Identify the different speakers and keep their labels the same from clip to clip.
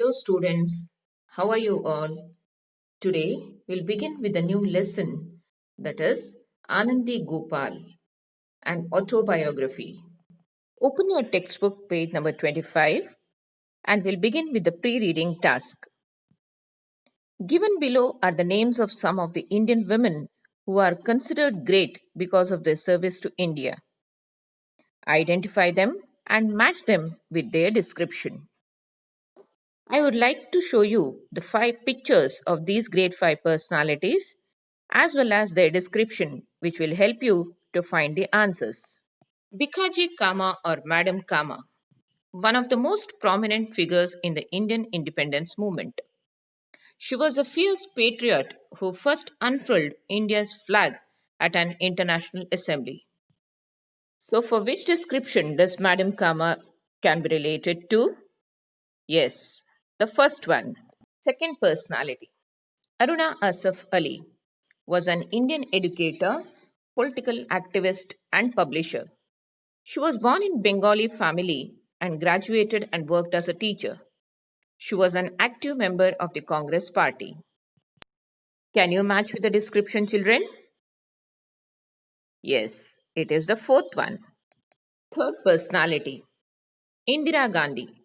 Speaker 1: Hello, students. How are you all? Today, we'll begin with a new lesson that is Anandi Gopal, an autobiography. Open your textbook, page number 25, and we'll begin with the pre reading task. Given below are the names of some of the Indian women who are considered great because of their service to India. Identify them and match them with their description. I would like to show you the five pictures of these great five personalities as well as their description, which will help you to find the answers. Bikaji Kama or Madam Kama, one of the most prominent figures in the Indian independence movement. She was a fierce patriot who first unfurled India's flag at an international assembly. So, for which description does Madam Kama can be related to? Yes, the first one. Second personality. Aruna Asaf Ali was an Indian educator, political activist, and publisher. She was born in Bengali family and graduated and worked as a teacher. She was an active member of the Congress party. Can you match with the description, children? Yes, it is the fourth one. Third personality. Indira Gandhi,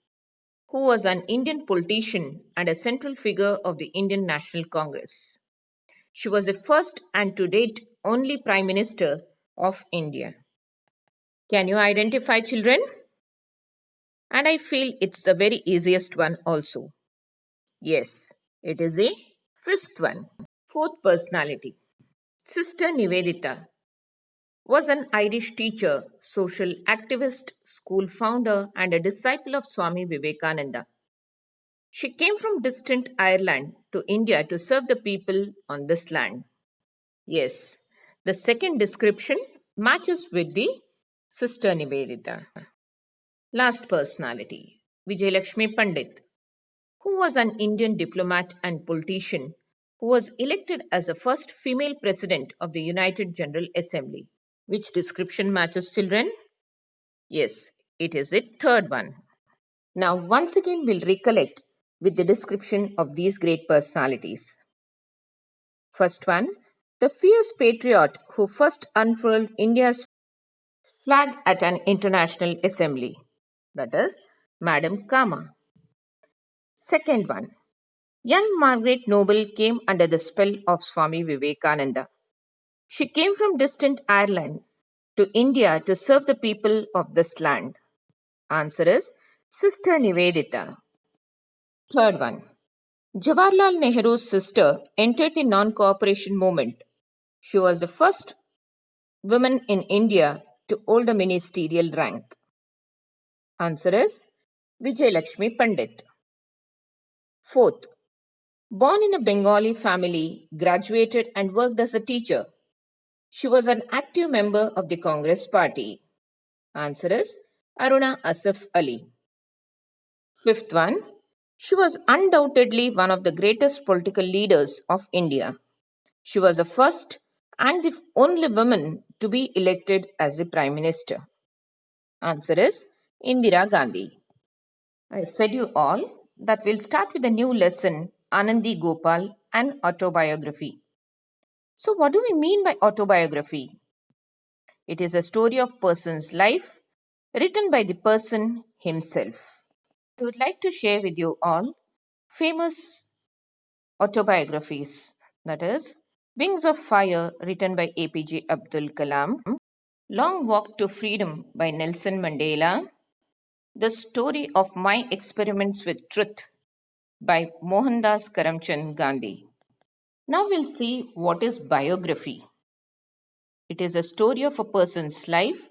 Speaker 1: who was an Indian politician and a central figure of the Indian National Congress. She was the first and to date only Prime Minister of India. Can you identify children? And I feel it's the very easiest one also. Yes, it is a fifth one. Fourth personality. Sister Nivedita was an Irish teacher, social activist, school founder, and a disciple of Swami Vivekananda. She came from distant Ireland to India to serve the people on this land. Yes, the second description matches with the Sister Nivedita. Last personality, Vijayalakshmi Pandit, who was an Indian diplomat and politician who was elected as the first female president of the United General Assembly. Which description matches, children? Yes, it is the third one. Now, once again, we'll recollect with the description of these great personalities. First one, the fierce patriot who first unfurled India's flag at an international assembly. That is Madam Kama. Second one, young Margaret Noble came under the spell of Swami Vivekananda. She came from distant Ireland to India to serve the people of this land. Answer is Sister Nivedita. Third one, Jawaharlal Nehru's sister entered the non cooperation movement. She was the first woman in India to hold a ministerial rank. Answer is Vijayalakshmi Pandit. Fourth, born in a Bengali family, graduated and worked as a teacher. She was an active member of the Congress party. Answer is Aruna Asaf Ali. Fifth one, she was undoubtedly one of the greatest political leaders of India. She was the first and the only woman to be elected as the Prime Minister. Answer is Indira Gandhi. I said you all that we'll start with a new lesson, Anandi Gopal, and autobiography. So, what do we mean by autobiography? It is a story of person's life written by the person himself. I would like to share with you all famous autobiographies. That is, Wings of Fire, written by APJ Abdul Kalam, Long Walk to Freedom by Nelson Mandela, The Story of My Experiments with Truth by Mohandas Karamchand Gandhi. Now we'll see what is biography. It is a story of a person's life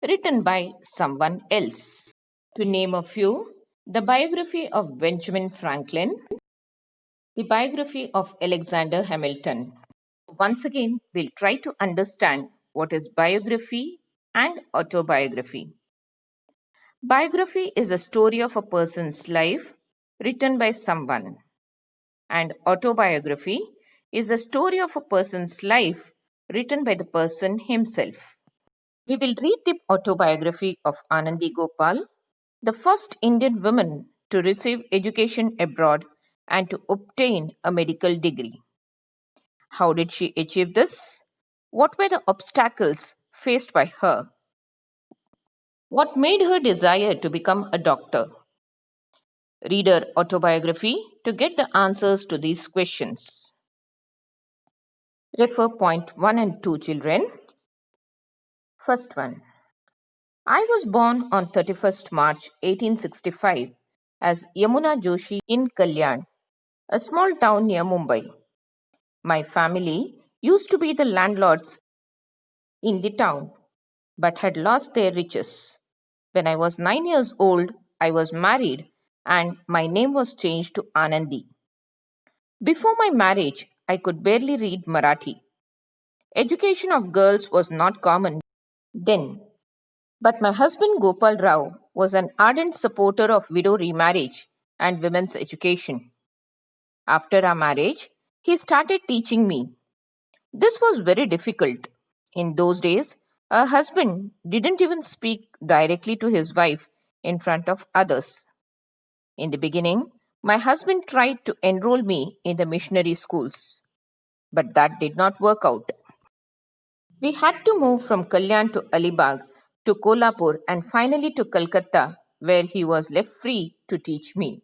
Speaker 1: written by someone else. To name a few, the biography of Benjamin Franklin, the biography of Alexander Hamilton. Once again, we'll try to understand what is biography and autobiography. Biography is a story of a person's life written by someone, and autobiography is the story of a person's life written by the person himself. We will read the autobiography of Anandi Gopal, the first Indian woman to receive education abroad and to obtain a medical degree. How did she achieve this? What were the obstacles faced by her? What made her desire to become a doctor? Read her autobiography to get the answers to these questions. Refer point 1 and 2, children. First one. I was born on 31st March 1865 as Yamuna Joshi in Kalyan, a small town near Mumbai. My family used to be the landlords in the town, but had lost their riches. When I was 9 years old, I was married and my name was changed to Anandi. Before my marriage, I could barely read Marathi. Education of girls was not common then, but my husband Gopal Rao was an ardent supporter of widow remarriage and women's education. After our marriage, he started teaching me. This was very difficult. In those days, a husband didn't even speak directly to his wife in front of others. In the beginning, my husband tried to enroll me in the missionary schools, but that did not work out. We had to move from Kalyan to Alibag to Kolhapur and finally to Calcutta, where he was left free to teach me.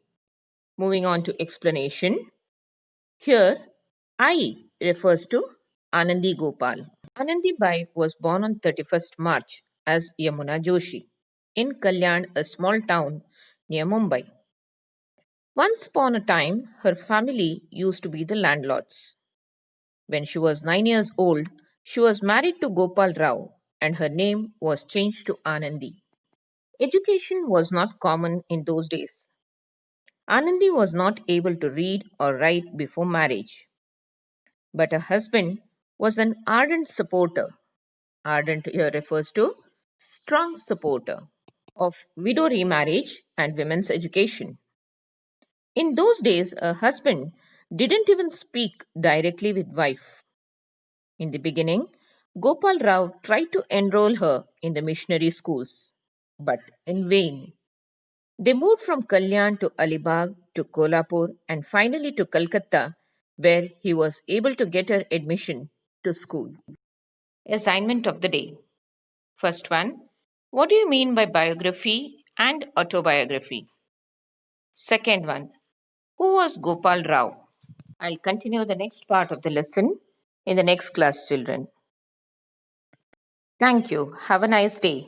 Speaker 1: Moving on to explanation. Here, I refers to Anandi Gopal. Anandi Bai was born on 31st March as Yamuna Joshi in Kalyan, a small town near Mumbai. Once upon a time, her family used to be the landlords. When she was 9 years old, she was married to Gopal Rao and her name was changed to Anandi. Education was not common in those days. Anandi was not able to read or write before marriage, but her husband was an ardent supporter. Ardent here refers to strong supporter of widow remarriage and women's education. In those days, a husband didn't even speak directly with wife. In the beginning, Gopal Rao tried to enroll her in the missionary schools, but in vain. They moved from Kalyan to Alibag to Kolhapur and finally to Calcutta, where he was able to get her admission to school. Assignment of the day. First one. What do you mean by biography and autobiography? Second one. Who was Gopal Rao? I'll continue the next part of the lesson in the next class, children. Thank you. Have a nice day.